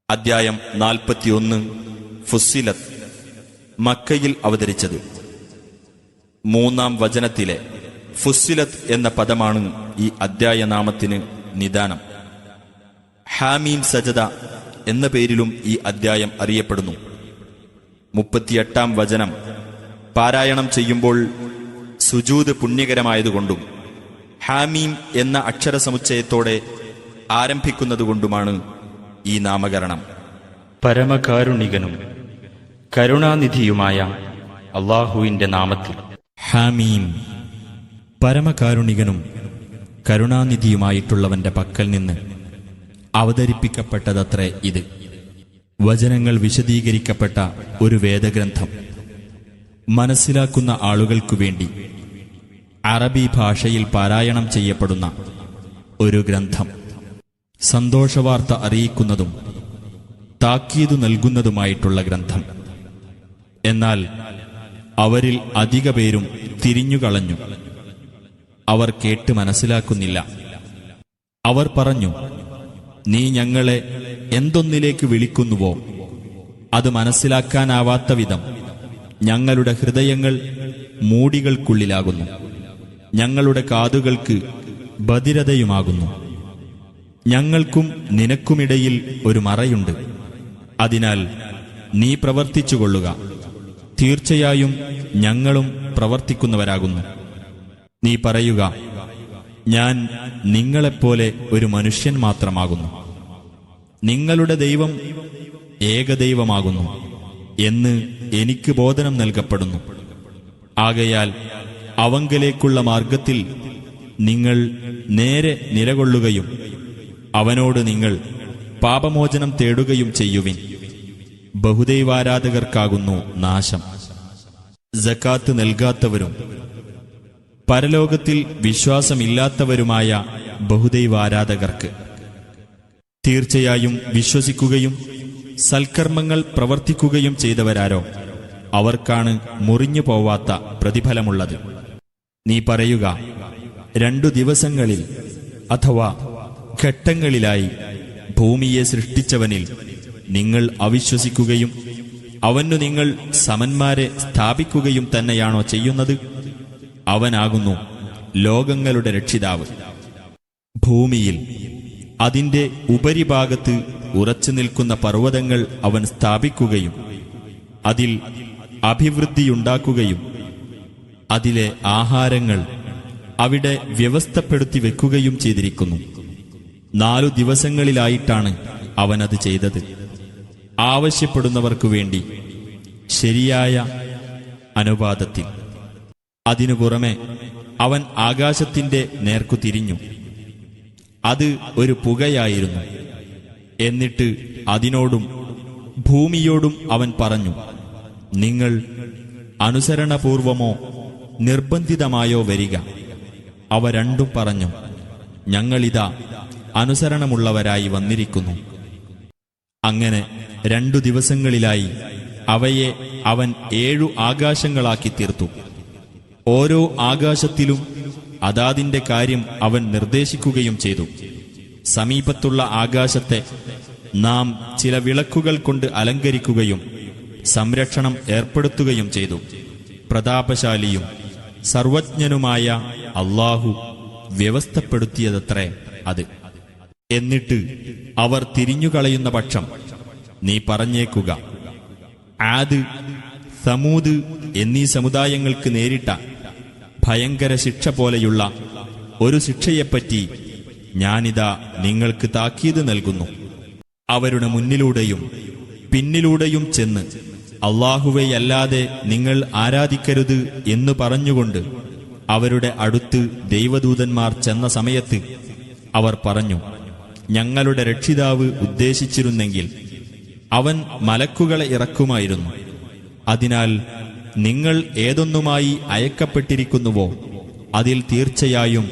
അദ്ധ്യായം 41 ഫുസ്സിലത്ത്. മക്കയിൽ അവതരിച്ചത്. 3-ാം വചനത്തിലെ ഫുസ്സിലത്ത് എന്ന പദമാണ് ഈ അദ്ധ്യായനാമത്തിന് നിദാനം. ഹാമീം സജദ എന്ന പേരിലും ഈ അദ്ധ്യായം അറിയപ്പെടുന്നു. 38-ാം വചനം പാരായണം ചെയ്യുമ്പോൾ സുജൂദ് പുണ്യകരമായതുകൊണ്ടും ഹാമീം എന്ന അക്ഷരസമുച്ചയത്തോടെ ആരംഭിക്കുന്നതുകൊണ്ടുമാണ് ഈ നാമകരണം. പരമകാരുണികനും കരുണാനിധിയുമായ അല്ലാഹുവിന്റെ നാമത്തിൽ. ഹാമീം. പരമകാരുണികനും കരുണാനിധിയുമായിട്ടുള്ളവന്റെ പക്കൽ നിന്ന് അവതരിപ്പിക്കപ്പെട്ടതത്രേ ഇത്. വചനങ്ങൾ വിശദീകരിക്കപ്പെട്ട ഒരു വേദഗ്രന്ഥം. മനസ്സിലാക്കുന്ന ആളുകൾക്കു വേണ്ടി അറബി ഭാഷയിൽ പാരായണം ചെയ്യപ്പെടുന്ന ഒരു ഗ്രന്ഥം. സന്തോഷവാർത്ത അറിയിക്കുന്നതും താക്കീതു നൽകുന്നതുമായിട്ടുള്ള ഗ്രന്ഥം. എന്നാൽ അവരിൽ അധിക പേരും തിരിഞ്ഞുകളഞ്ഞു. അവർ കേട്ട് മനസ്സിലാക്കുന്നില്ല. അവർ പറഞ്ഞു, നീ ഞങ്ങളെ എന്തൊന്നിലേക്ക് വിളിക്കുന്നുവോ അത് മനസ്സിലാക്കാനാവാത്ത വിധം ഞങ്ങളുടെ ഹൃദയങ്ങൾ മൂടികൾക്കുള്ളിലാകുന്നു, ഞങ്ങളുടെ കാതുകൾക്ക് ബധിരതയുമാകുന്നു. ഞങ്ങൾക്കും നിനക്കുമിടയിൽ ഒരു മറയുണ്ട്. അതിനാൽ നീ പ്രവർത്തിച്ചുകൊള്ളുക. തീർച്ചയായും ഞങ്ങളും പ്രവർത്തിക്കുന്നവരാകുന്നു. നീ പറയുക, ഞാൻ നിങ്ങളെപ്പോലെ ഒരു മനുഷ്യൻ മാത്രമാകുന്നു. നിങ്ങളുടെ ദൈവം ഏകദൈവമാകുന്നു എന്ന് എനിക്ക് ബോധനം നൽകപ്പെടുന്നു. ആകയാൽ അവങ്കലേക്കുള്ള മാർഗത്തിൽ നിങ്ങൾ നേരെ നിലകൊള്ളുകയും അവനോട് നിങ്ങൾ പാപമോചനം തേടുകയും ചെയ്യുവിൻ. ബഹുദൈവാരാധകർക്കാകുന്നു നാശം. സക്കാത്ത് നൽകാത്തവരും പരലോകത്തിൽ വിശ്വാസമില്ലാത്തവരുമായ ബഹുദൈവാരാധകർക്ക്. തീർച്ചയായും വിശ്വസിക്കുകയും സൽക്കർമ്മങ്ങൾ പ്രവർത്തിക്കുകയും ചെയ്തവരാരോ അവർക്കാണ് മുറിഞ്ഞു പോവാത്ത പ്രതിഫലമുള്ളത്. നീ പറയുക, 2 ദിവസങ്ങളിൽ അഥവാ ഘട്ടങ്ങളിലായി ഭൂമിയെ സൃഷ്ടിച്ചവനിൽ നിങ്ങൾ അവിശ്വസിക്കുകയും അവനു നിങ്ങൾ സമന്മാരെ സ്ഥാപിക്കുകയും തന്നെയാണോ ചെയ്യുന്നത്? അവനാകുന്നു ലോകങ്ങളുടെ രക്ഷിതാവ്. ഭൂമിയിൽ അതിന്റെ ഉപരിഭാഗത്ത് ഉറച്ചു നിൽക്കുന്ന പർവ്വതങ്ങൾ അവൻ സ്ഥാപിക്കുകയും അതിൽ അഭിവൃദ്ധിയുണ്ടാക്കുകയും അതിലെ ആഹാരങ്ങൾ അവിടെ വ്യവസ്ഥപ്പെടുത്തി വെക്കുകയും ചെയ്തിരിക്കുന്നു. 4 ദിവസങ്ങളിലായിട്ടാണ് അവനത് ചെയ്തത്. ആവശ്യപ്പെടുന്നവർക്കു വേണ്ടി ശരിയായ അനുപാതത്തിൽ. അതിനു പുറമെ അവൻ ആകാശത്തിന്റെ നേർക്കു തിരിഞ്ഞു. അത് ഒരു പുകയായിരുന്നു. എന്നിട്ട് അതിനോടും ഭൂമിയോടും അവൻ പറഞ്ഞു, നിങ്ങൾ അനുസരണപൂർവമോ നിർബന്ധിതമായോ വരിക. അവ രണ്ടും പറഞ്ഞു, ഞങ്ങളിതാ അനുസരണമുള്ളവരായി വന്നിരിക്കുന്നു. അങ്ങനെ 2 ദിവസങ്ങളിലായി അവയെ അവൻ 7 ആകാശങ്ങളാക്കി തീർത്തു. ഓരോ ആകാശത്തിലും അതാതിന്റെ കാര്യം അവൻ നിർദ്ദേശിക്കുകയും ചെയ്തു. സമീപത്തുള്ള ആകാശത്തെ നാം ചില വിളക്കുകൾ കൊണ്ട് അലങ്കരിക്കുകയും സംരക്ഷണം ഏർപ്പെടുത്തുകയും ചെയ്തു. പ്രതാപശാലിയും സർവജ്ഞനുമായ അല്ലാഹു വ്യവസ്ഥപ്പെടുത്തിയതത്രേ അത്. എന്നിട്ട് അവർ തിരിഞ്ഞുകളയുന്ന പക്ഷം നീ പറഞ്ഞേക്കുക, ആദ്, സമൂദ് എന്നീ സമുദായങ്ങൾക്ക് നേരിട്ട ഭയങ്കര ശിക്ഷ പോലെയുള്ള ഒരു ശിക്ഷയെപ്പറ്റി ഞാനിതാ നിങ്ങൾക്ക് താക്കീത് നൽകുന്നു. അവരുടെ മുന്നിലൂടെയും പിന്നിലൂടെയും ചെന്ന് അല്ലാഹുവെയല്ലാതെ നിങ്ങൾ ആരാധിക്കരുത് എന്ന് പറഞ്ഞുകൊണ്ട് അവരുടെ അടുത്ത് ദൈവദൂതന്മാർ ചെന്ന സമയത്ത് അവർ പറഞ്ഞു, ഞങ്ങളുടെ രക്ഷിതാവ് ഉദ്ദേശിച്ചിരുന്നെങ്കിൽ അവൻ മലക്കുകളെ ഇറക്കുമായിരുന്നു. അതിനാൽ നിങ്ങൾ ഏതൊന്നുമായി അയക്കപ്പെട്ടിരിക്കുന്നുവോ അതിൽ തീർച്ചയായും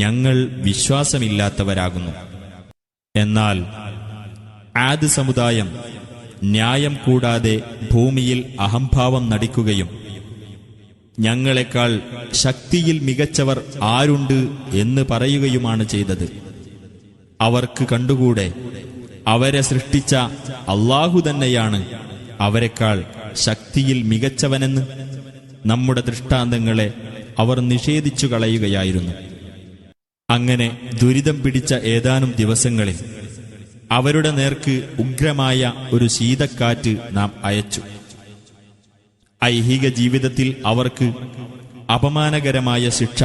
ഞങ്ങൾ വിശ്വാസമില്ലാത്തവരാകുന്നു. എന്നാൽ ആദ് സമുദായം ന്യായം കൂടാതെ ഭൂമിയിൽ അഹംഭാവം നടിക്കുകയും ഞങ്ങളെക്കാൾ ശക്തിയിൽ മികച്ചവർ ആരുണ്ട് എന്ന് പറയുകയുമാണ് ചെയ്തത്. അവർക്ക് കണ്ടുകൂടെ അവരെ സൃഷ്ടിച്ച അല്ലാഹു തന്നെയാണ് അവരെക്കാൾ ശക്തിയിൽ മികച്ചവനെന്ന് നമ്മുടെ ദൃഷ്ടാന്തങ്ങളെ അവർ നിഷേധിച്ചു കളയുകയായിരുന്നു. അങ്ങനെ ദുരിതം പിടിച്ച ഏതാനും ദിവസങ്ങളിൽ അവരുടെ നേർക്ക് ഉഗ്രമായ ഒരു ശീതക്കാറ്റ് നാം അയച്ചു. ഐഹിക ജീവിതത്തിൽ അവർക്ക് അപമാനകരമായ ശിക്ഷ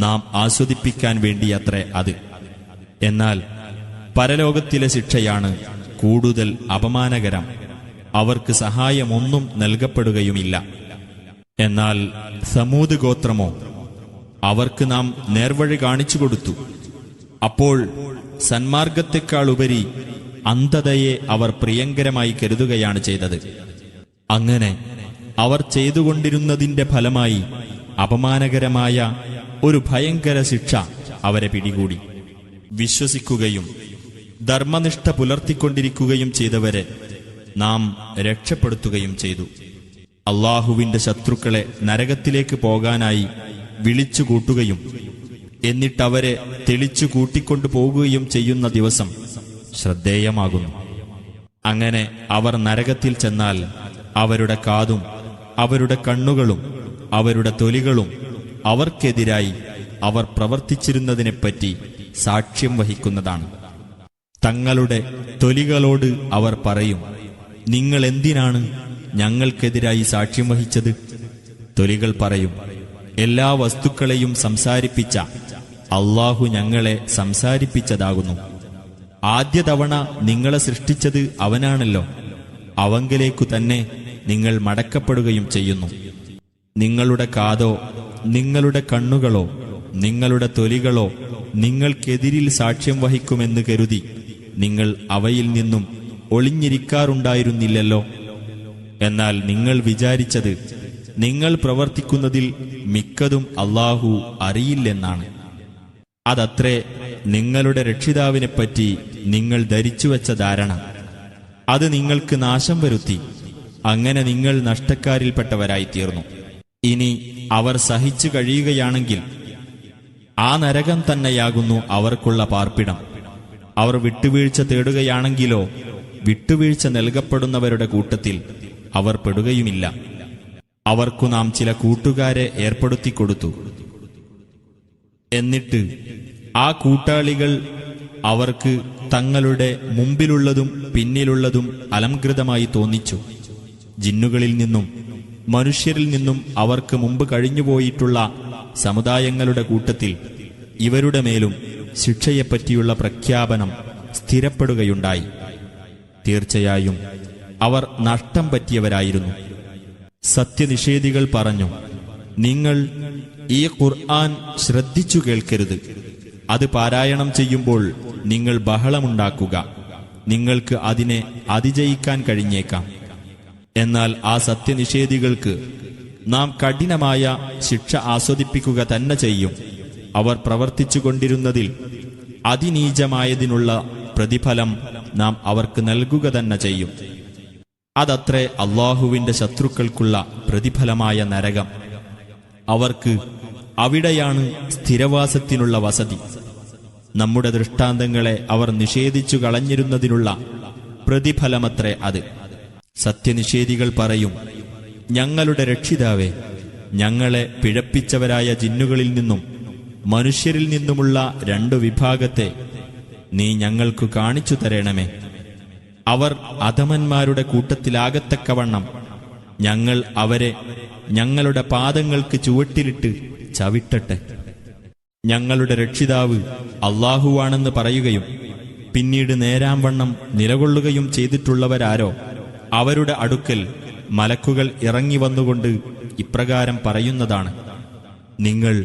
നാം ആസ്വദിപ്പിക്കാൻ വേണ്ടിയത്രേ അത്. എന്നാൽ പരലോകത്തിലെ ശിക്ഷയാണ് കൂടുതൽ അപമാനകരം. അവർക്ക് സഹായമൊന്നും നൽകപ്പെടുകയുമില്ല. എന്നാൽ സമൂദ് ഗോത്രമോ, അവർക്ക് നാം നേർവഴി കാണിച്ചു കൊടുത്തു. അപ്പോൾ സന്മാർഗത്തെക്കാളുപരി അന്ധതയെ അവർ പ്രിയങ്കരമായി കരുതുകയാണ് ചെയ്തത്. അങ്ങനെ അവർ ചെയ്തുകൊണ്ടിരുന്നതിന്റെ ഫലമായി അപമാനകരമായ ഒരു ഭയങ്കര ശിക്ഷ അവരെ പിടികൂടി. വിശ്വസിക്കുകയും ധർമ്മനിഷ്ഠ പുലർത്തിക്കൊണ്ടിരിക്കുകയും ചെയ്തവരെ നാം രക്ഷപ്പെടുത്തുകയും ചെയ്തു. അള്ളാഹുവിന്റെ ശത്രുക്കളെ നരകത്തിലേക്ക് പോകാനായി വിളിച്ചുകൂട്ടുകയും എന്നിട്ടവരെ തെളിച്ചു കൂട്ടിക്കൊണ്ടു പോകുകയും ചെയ്യുന്ന ദിവസം ശ്രദ്ധേയമാകുന്നു. അങ്ങനെ അവർ നരകത്തിൽ ചെന്നാൽ അവരുടെ കാതും അവരുടെ കണ്ണുകളും അവരുടെ തൊലികളും അവർക്കെതിരായി അവർ പ്രവർത്തിച്ചിരുന്നതിനെപ്പറ്റി സാക്ഷ്യം വഹിക്കുന്നതാണ്. തങ്ങളുടെ തൊലികളോട് അവർ പറയും, നിങ്ങൾ എന്തിനാണ് ഞങ്ങൾക്കെതിരായി സാക്ഷ്യം വഹിച്ചത്? തൊലികൾ പറയും, എല്ലാ വസ്തുക്കളെയും സംസാരിപ്പിച്ച അല്ലാഹു ഞങ്ങളെ സംസാരിപ്പിച്ചതാകുന്നു. ആദ്യ തവണ നിങ്ങളെ സൃഷ്ടിച്ചത് അവനാണല്ലോ. അവങ്കലേക്കു തന്നെ നിങ്ങൾ മടക്കപ്പെടുകയും ചെയ്യുന്നു. നിങ്ങളുടെ കാതോ നിങ്ങളുടെ കണ്ണുകളോ നിങ്ങളുടെ തൊലികളോ നിങ്ങൾക്കെതിരിൽ സാക്ഷ്യം വഹിക്കുമെന്ന് കരുതി നിങ്ങൾ അവയിൽ നിന്നും ഒളിഞ്ഞിരിക്കാറുണ്ടായിരുന്നില്ലല്ലോ. എന്നാൽ നിങ്ങൾ വിചാരിച്ചത് നിങ്ങൾ പ്രവർത്തിക്കുന്നതിൽ മിക്കതും അല്ലാഹു അറിയില്ലെന്നാണ്. അതത്രേ നിങ്ങളുടെ രക്ഷിതാവിനെപ്പറ്റി നിങ്ങൾ ധരിച്ചുവെച്ച ധാരണ. അത് നിങ്ങൾക്ക് നാശം വരുത്തി. അങ്ങനെ നിങ്ങൾ നഷ്ടക്കാരിൽപ്പെട്ടവരായിത്തീർന്നു. ഇനി അവർ സഹിച്ചു കഴിയുകയാണെങ്കിൽ ആ നരകം തന്നെയാകുന്നു അവർക്കുള്ള പാർപ്പിടം. അവർ വിട്ടുവീഴ്ച തേടുകയാണെങ്കിലോ വിട്ടുവീഴ്ച നൽകപ്പെടുന്നവരുടെ കൂട്ടത്തിൽ അവർ പെടുകയുമില്ല. അവർക്കു നാം ചില കൂട്ടുകാരെ ഏർപ്പെടുത്തിക്കൊടുത്തു. എന്നിട്ട് ആ കൂട്ടാളികൾ അവർക്ക് തങ്ങളുടെ മുമ്പിലുള്ളതും പിന്നിലുള്ളതും അലംകൃതമായി തോന്നിച്ചു. ജിന്നുകളിൽ നിന്നും മനുഷ്യരിൽ നിന്നും അവർക്ക് മുമ്പ് കഴിഞ്ഞുപോയിട്ടുള്ള സമുദായങ്ങളുടെ കൂട്ടത്തിൽ ഇവരുടെ മേലും ശിക്ഷയെപ്പറ്റിയുള്ള പ്രഖ്യാപനം സ്ഥിരപ്പെടുകയുണ്ടായി. തീർച്ചയായും അവർ നഷ്ടം പറ്റിയവരായിരുന്നു. സത്യനിഷേധികൾ പറഞ്ഞു, നിങ്ങൾ ഈ ഖുർആൻ ശ്രദ്ധിച്ചു കേൾക്കരുത്. അത് പാരായണം ചെയ്യുമ്പോൾ നിങ്ങൾ ബഹളമുണ്ടാക്കുക. നിങ്ങൾക്ക് അതിനെ അതിജയിക്കാൻ കഴിഞ്ഞേക്കാം. എന്നാൽ ആ സത്യനിഷേധികൾക്ക് നാം കഠിനമായ ശിക്ഷ ആസ്വദിപ്പിക്കുക തന്നെ ചെയ്യും. അവർ പ്രവർത്തിച്ചുകൊണ്ടിരുന്നതിൽ അതിനീചമായതിനുള്ള പ്രതിഫലം നാം അവർക്ക് നൽകുക തന്നെ ചെയ്യും. അതത്രേ അല്ലാഹുവിന്റെ ശത്രുക്കൾക്കുള്ള പ്രതിഫലമായ നരകം. അവർക്ക് അവിടെയാണ് സ്ഥിരവാസത്തിനുള്ള വസതി. നമ്മുടെ ദൃഷ്ടാന്തങ്ങളെ അവർ നിഷേധിച്ചു കളഞ്ഞിരുന്നതിനുള്ള പ്രതിഫലമത്രേ അത്. സത്യനിഷേധികൾ പറയും, ഞങ്ങളുടെ രക്ഷിതാവേ, ഞങ്ങളെ പിഴപ്പിച്ചവരായ ജിന്നുകളിൽ നിന്നും മനുഷ്യരിൽ നിന്നുമുള്ള 2 വിഭാഗത്തെ നീ ഞങ്ങൾക്കു കാണിച്ചു തരണമേ. അവർ അധമന്മാരുടെ കൂട്ടത്തിലാകത്തക്കവണ്ണം ഞങ്ങൾ അവരെ ഞങ്ങളുടെ പാദങ്ങൾക്ക് ചുവട്ടിലിട്ട് ചവിട്ടട്ടെ. ഞങ്ങളുടെ രക്ഷിതാവ് അല്ലാഹുവാണെന്ന് പറയുകയും പിന്നീട് നേരാംവണ്ണം നിലകൊള്ളുകയും ചെയ്തിട്ടുള്ളവരാരോ അവരുടെ അടുക്കൽ മലക്കുകൾ ഇറങ്ങി വന്നുകൊണ്ട് ഇപ്രകാരം പറയുന്നതാണ്: നിങ്ങൾ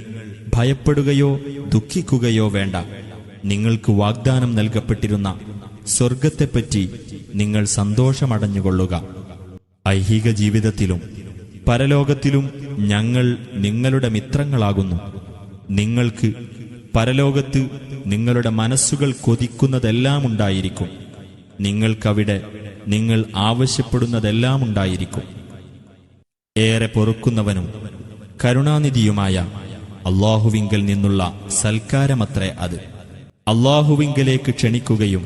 ഭയപ്പെടുകയോ ദുഃഖിക്കുകയോ വേണ്ട. നിങ്ങൾക്ക് വാഗ്ദാനം നൽകപ്പെട്ടിരുന്ന സ്വർഗത്തെപ്പറ്റി നിങ്ങൾ സന്തോഷമടഞ്ഞുകൊള്ളുക. ഐഹിക ജീവിതത്തിലും പരലോകത്തിലും ഞങ്ങൾ നിങ്ങളുടെ മിത്രങ്ങളാകുന്നു. നിങ്ങൾക്ക് പരലോകത്ത് നിങ്ങളുടെ മനസ്സുകൾ കൊതിക്കുന്നതെല്ലാം ഉണ്ടായിരിക്കും. നിങ്ങൾക്കവിടെ നിങ്ങൾ ആവശ്യപ്പെടുന്നതെല്ലാം ഉണ്ടായിരിക്കും. ഏറെ പൊറുക്കുന്നവനും കരുണാനിധിയുമായ അല്ലാഹുവിങ്കൽ നിന്നുള്ള സൽക്കാരമത്രേ അത്. അല്ലാഹുവിങ്കലേക്ക് ക്ഷണിക്കുകയും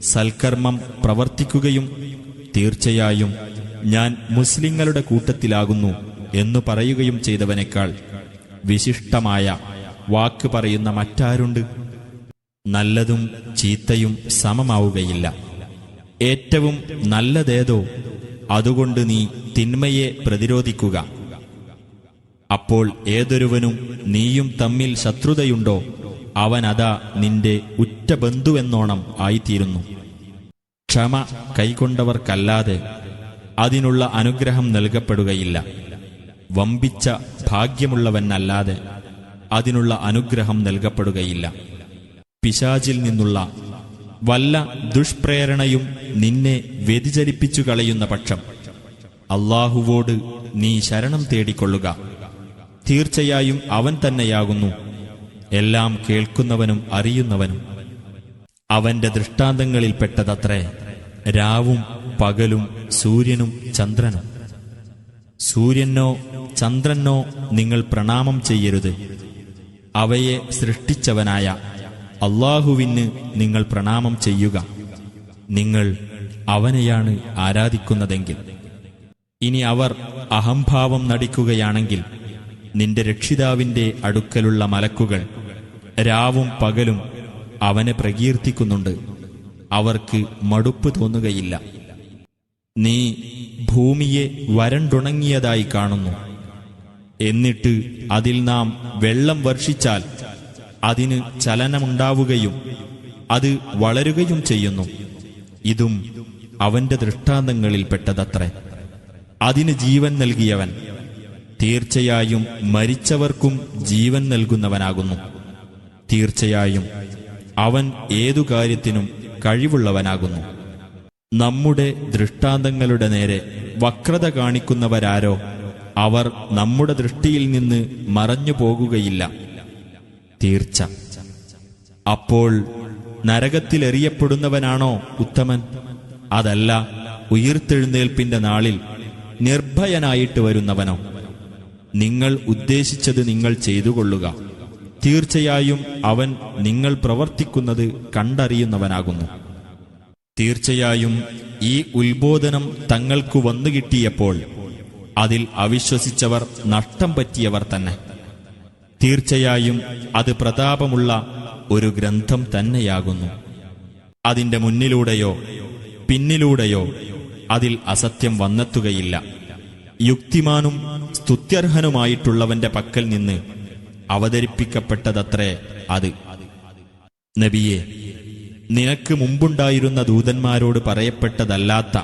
സൽക്കർമ്മം പ്രവർത്തിക്കുകയും തീർച്ചയായും ഞാൻ മുസ്ലിങ്ങളുടെ കൂട്ടത്തിലാകുന്നു എന്നു പറയുകയും ചെയ്തവനേക്കാൾ വിശിഷ്ടമായ വാക്ക് പറയുന്ന മറ്റാരുണ്ട്? നല്ലതും ചീത്തയും സമമാവുകയില്ല. ഏറ്റവും നല്ലതേതോ അതുകൊണ്ട് നീ തിന്മയെ പ്രതിരോധിക്കുക. അപ്പോൾ ഏതൊരുവനും നീയും തമ്മിൽ ശത്രുതയുണ്ടോ അവനതാ നിന്റെ ഉറ്റ ബന്ധുവെന്നോണം ആയിത്തീരുന്നു. ക്ഷമ കൈക്കൊണ്ടവർക്കല്ലാതെ അതിനുള്ള അനുഗ്രഹം നൽകപ്പെടുകയില്ല. വമ്പിച്ച ഭാഗ്യമുള്ളവനല്ലാതെ അതിനുള്ള അനുഗ്രഹം നൽകപ്പെടുകയില്ല. പിശാചിൽ നിന്നുള്ള വല്ല ദുഷ്പ്രേരണയും നിന്നെ വ്യതിചലിപ്പിച്ചു കളയുന്ന പക്ഷം അല്ലാഹുവോട് നീ ശരണം തേടിക്കൊള്ളുക. തീർച്ചയായും അവൻ തന്നെയാകുന്നു എല്ലാം കേൾക്കുന്നവനും അറിയുന്നവനും. അവന്റെ ദൃഷ്ടാന്തങ്ങളിൽപ്പെട്ടതത്രേ രാവും പകലും സൂര്യനും ചന്ദ്രനും. സൂര്യനോ ചന്ദ്രനോ നിങ്ങൾ പ്രണാമം ചെയ്യരുത്. അവയെ സൃഷ്ടിച്ചവനായ അല്ലാഹുവിന് നിങ്ങൾ പ്രണാമം ചെയ്യുക. നിങ്ങൾ അവനെയാണ് ആരാധിക്കുന്നതെങ്കിൽ. ഇനി അവർ അഹംഭാവം നടിക്കുകയാണെങ്കിൽ നിന്റെ രക്ഷിതാവിന്റെ അടുക്കലുള്ള മലക്കുകൾ രാവും പകലും അവനെ പ്രകീർത്തിക്കുന്നുണ്ട്. അവർക്ക് മടുപ്പ് തോന്നുകയില്ല. നീ ഭൂമിയെ വരണ്ടുണങ്ങിയതായി കാണുന്നു. എന്നിട്ട് അതിൽ നാം വെള്ളം വർഷിച്ചാൽ അതിന് ചലനമുണ്ടാവുകയും അത് വളരുകയും ചെയ്യുന്നു. ഇതും അവന്റെ ദൃഷ്ടാന്തങ്ങളിൽപ്പെട്ടതത്രേ. അതിന് ജീവൻ നൽകിയവൻ തീർച്ചയായും മരിച്ചവർക്കും ജീവൻ നൽകുന്നവനാകുന്നു. തീർച്ചയായും അവൻ ഏതു കാര്യത്തിനും കഴിവുള്ളവനാകുന്നു. നമ്മുടെ ദൃഷ്ടാന്തങ്ങളുടെ നേരെ വക്രത കാണിക്കുന്നവരാരോ അവർ നമ്മുടെ ദൃഷ്ടിയിൽ നിന്ന് മറഞ്ഞു പോകുകയില്ല. തീർച്ച. അപ്പോൾ നരകത്തിലെറിയപ്പെടുന്നവനാണോ ഉത്തമൻ? അതല്ല ഉയിർത്തെഴുന്നേൽപ്പിന്റെ നാളിൽ നിർഭയനായിട്ട് വരുന്നവനോ? നിങ്ങൾ ഉദ്ദേശിച്ചത് നിങ്ങൾ ചെയ്തുകൊള്ളുക. തീർച്ചയായും അവൻ നിങ്ങൾ പ്രവർത്തിക്കുന്നത് കണ്ടറിയുന്നവനാകുന്നു. തീർച്ചയായും ഈ ഉത്ബോധനം തങ്ങൾക്കു വന്നുകിട്ടിയപ്പോൾ അതിൽ അവിശ്വസിച്ചവർ നഷ്ടം പറ്റിയവർ തന്നെ. തീർച്ചയായും അത് പ്രതാപമുള്ള ഒരു ഗ്രന്ഥം തന്നെയാകുന്നു. അതിന്റെ മുന്നിലൂടെയോ പിന്നിലൂടെയോ അതിൽ അസത്യം വന്നെത്തുകയില്ല. യുക്തിമാനും സ്തുത്യർഹനുമായിട്ടുള്ളവന്റെ പക്കൽ നിന്ന് അവതരിപ്പിക്കപ്പെട്ടതത്രേ അത്. നബിയെ, നിനക്ക് മുമ്പുണ്ടായിരുന്ന ദൂതന്മാരോട് പറയപ്പെട്ടതല്ലാത്ത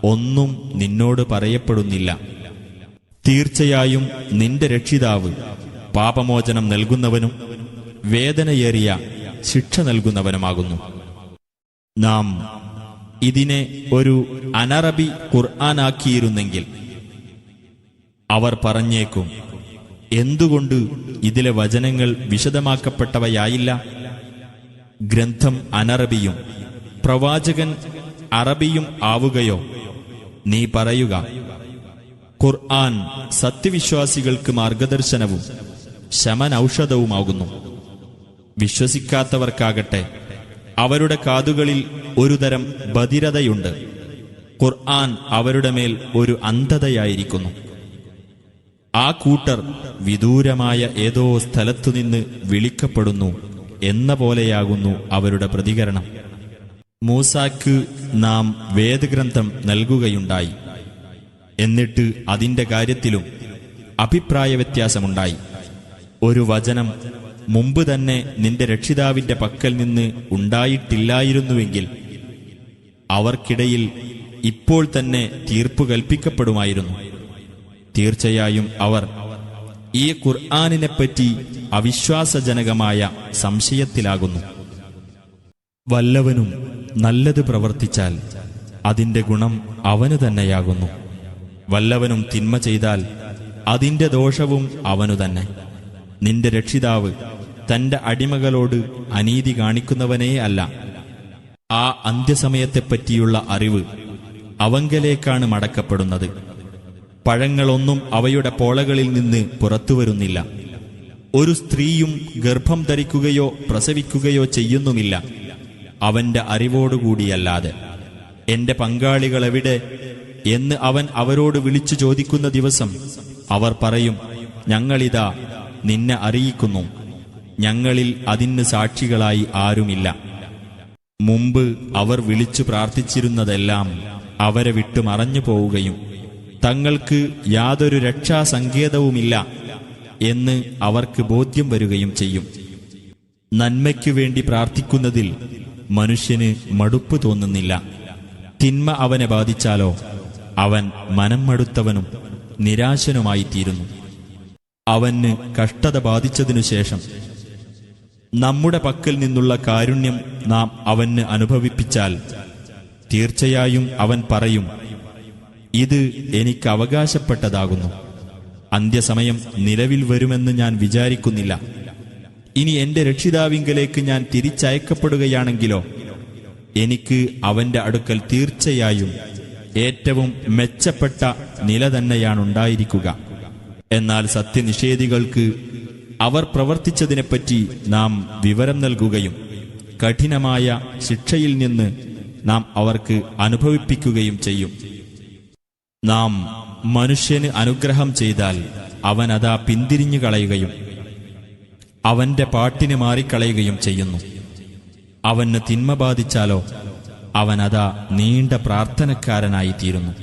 ഒന്നും നിന്നോട് പറയപ്പെടുന്നില്ല. തീർച്ചയായും നിന്റെ രക്ഷിതാവ് പാപമോചനം നൽകുന്നവനും വേദനയേറിയ ശിക്ഷ നൽകുന്നവനുമാകുന്നു. നാം ഇതിനെ ഒരു അനറബി ഖുർആനാക്കിയിരുന്നെങ്കിൽ അവർ പറഞ്ഞേക്കും, എന്തുകൊണ്ട് ഇതിലെ വചനങ്ങൾ വിശദമാക്കപ്പെട്ടവയായില്ല? ഗ്രന്ഥം അനറബിയും പ്രവാചകൻ അറബിയും ആവുകയോ? നീ പറയുക, ഖുർആൻ സത്യവിശ്വാസികൾക്ക് മാർഗദർശനവും ശമനൌഷധവുമാകുന്നു. വിശ്വസിക്കാത്തവർക്കാകട്ടെ അവരുടെ കാതുകളിൽ ഒരുതരം ബധിരതയുണ്ട്. ഖുർആൻ അവരുടെ മേൽ ഒരു അന്ധതയായിരിക്കുന്നു. ആ കൂട്ടർ വിദൂരമായ ഏതോ സ്ഥലത്തുനിന്ന് വിളിക്കപ്പെടുന്നു എന്ന പോലെയാകുന്നു അവരുടെ പ്രതികരണം. മൂസാക്ക് നാം വേദഗ്രന്ഥം നൽകുകയുണ്ടായി. എന്നിട്ട് അതിന്റെ കാര്യത്തിലും അഭിപ്രായ വ്യത്യാസമുണ്ടായി. ഒരു വചനം മുമ്പ് തന്നെ നിന്റെ രക്ഷിതാവിന്റെ പക്കൽ നിന്ന് ഉണ്ടായിട്ടില്ലായിരുന്നുവെങ്കിൽ അവർക്കിടയിൽ ഇപ്പോൾ തന്നെ തീർപ്പു കൽപ്പിക്കപ്പെടുമായിരുന്നു. തീർച്ചയായും അവർ ഈ ഖുർആനിനെപ്പറ്റി അവിശ്വാസജനകമായ സംശയത്തിലാകുന്നു. വല്ലവനും നല്ലത് പ്രവർത്തിച്ചാൽ അതിന്റെ ഗുണം അവനു തന്നെയാകുന്നു. വല്ലവനും തിന്മ ചെയ്താൽ അതിന്റെ ദോഷവും അവനു തന്നെ. നിന്റെ രക്ഷിതാവ് തന്റെ അടിമകളോട് അനീതി കാണിക്കുന്നവനേ അല്ല. ആ അന്ത്യസമയത്തെപ്പറ്റിയുള്ള അറിവ് അവങ്കലേക്കാണ് മടക്കപ്പെടുന്നത്. പഴങ്ങളൊന്നും അവയുടെ പോളകളിൽ നിന്ന് പുറത്തുവരുന്നില്ല. ഒരു സ്ത്രീയും ഗർഭം ധരിക്കുകയോ പ്രസവിക്കുകയോ ചെയ്യുന്നുമില്ല. അവന്റെ അറിവോടുകൂടിയല്ലാതെ. എന്റെ പങ്കാളികളെവിടെ എന്ന് അവൻ അവരോട് വിളിച്ചു ചോദിക്കുന്ന ദിവസം അവർ പറയും, ഞങ്ങളിതാ നിന്നെ അറിയിക്കുന്നു, ഞങ്ങളിൽ അതിന് സാക്ഷികളായി ആരുമില്ല. മുമ്പ് അവർ വിളിച്ചു പ്രാർത്ഥിച്ചിരുന്നതെല്ലാം അവരെ വിട്ടു മറഞ്ഞു പോവുകയും തങ്ങൾക്ക് യാതൊരു രക്ഷാസങ്കേതവുമില്ല എന്ന് അവർക്ക് ബോധ്യം വരികയും ചെയ്യും. നന്മയ്ക്കു വേണ്ടി പ്രാർത്ഥിക്കുന്നതിൽ മനുഷ്യന് മടുപ്പ് തോന്നുന്നില്ല. തിന്മ അവനെ ബാധിച്ചാലോ അവൻ മനം മടുത്തവനും നിരാശനുമായിത്തീരുന്നു. അവന് കഷ്ടത ബാധിച്ചതിനുശേഷം നമ്മുടെ പക്കൽ നിന്നുള്ള കാരുണ്യം നാം അവന് അനുഭവിപ്പിച്ചാൽ തീർച്ചയായും അവൻ പറയും, ഇത് എനിക്ക് അവകാശപ്പെട്ടതാകുന്നു. അന്ത്യസമയം നിലവിൽ വരുമെന്ന് ഞാൻ വിചാരിക്കുന്നില്ല. ഇനി എന്റെ രക്ഷിതാവിങ്കലേക്ക് ഞാൻ തിരിച്ചയക്കപ്പെടുകയാണെങ്കിലോ എനിക്ക് അവന്റെ അടുക്കൽ തീർച്ചയായും ഏറ്റവും മെച്ചപ്പെട്ട നില തന്നെയാണുണ്ടായിരിക്കുക. എന്നാൽ സത്യനിഷേധികൾക്ക് അവർ പ്രവർത്തിച്ചതിനെപ്പറ്റി നാം വിവരം നൽകുകയും കഠിനമായ ശിക്ഷയിൽ നിന്ന് നാം അവർക്ക് അനുഭവിപ്പിക്കുകയും ചെയ്യും. നാം മനുഷ്യന് അനുഗ്രഹം ചെയ്താൽ അവനതാ പിന്തിരിഞ്ഞു കളയുകയും അവന്റെ പാട്ടിന് മാറിക്കളയുകയും ചെയ്യുന്നു. അവന് തിന്മ ബാധിച്ചാലോ അവനതാ നീണ്ട പ്രാർത്ഥനക്കാരനായിത്തീരുന്നു.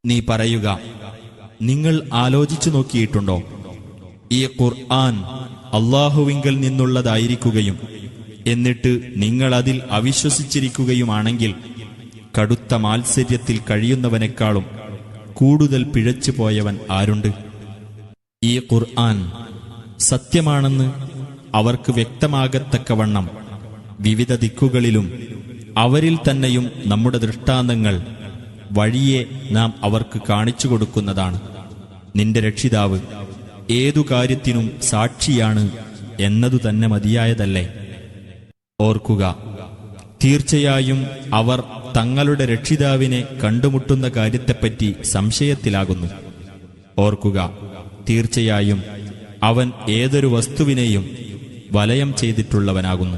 നീ പറയുക, നിങ്ങൾ ആലോചിച്ചു നോക്കിയിട്ടുണ്ടോ? ഈ ഖുർആൻ അല്ലാഹുവിങ്കൽ നിന്നുള്ളതായിരിക്കുകയും എന്നിട്ട് നിങ്ങളതിൽ അവിശ്വസിച്ചിരിക്കുകയുമാണെങ്കിൽ കടുത്ത മാത്സര്യത്തിൽ കഴിയുന്നവനേക്കാളും കൂടുതൽ പിഴച്ചു പോയവൻ ആരുണ്ട്? ഈ ഖുർആൻ സത്യമാണെന്ന് അവർക്ക് വ്യക്തമാകത്തക്കവണ്ണം വിവിധ ദിക്കുകളിലും അവരിൽ തന്നെയും നമ്മുടെ ദൃഷ്ടാന്തങ്ങൾ വഴിയെ നാം അവർക്ക് കാണിച്ചു കൊടുക്കുന്നതാണ്. നിന്റെ രക്ഷിതാവ് ഏതു കാര്യത്തിനും സാക്ഷിയാണ് എന്നതു തന്നെ മതിയായതല്ലേ? ഓർക്കുക, തീർച്ചയായും അവർ തങ്ങളുടെ രക്ഷിതാവിനെ കണ്ടുമുട്ടുന്ന കാര്യത്തെപ്പറ്റി സംശയത്തിലാകുന്നു. ഓർക്കുക, തീർച്ചയായും അവൻ ഏതൊരു വസ്തുവിനെയും വലയം ചെയ്തിട്ടുള്ളവനാകുന്നു.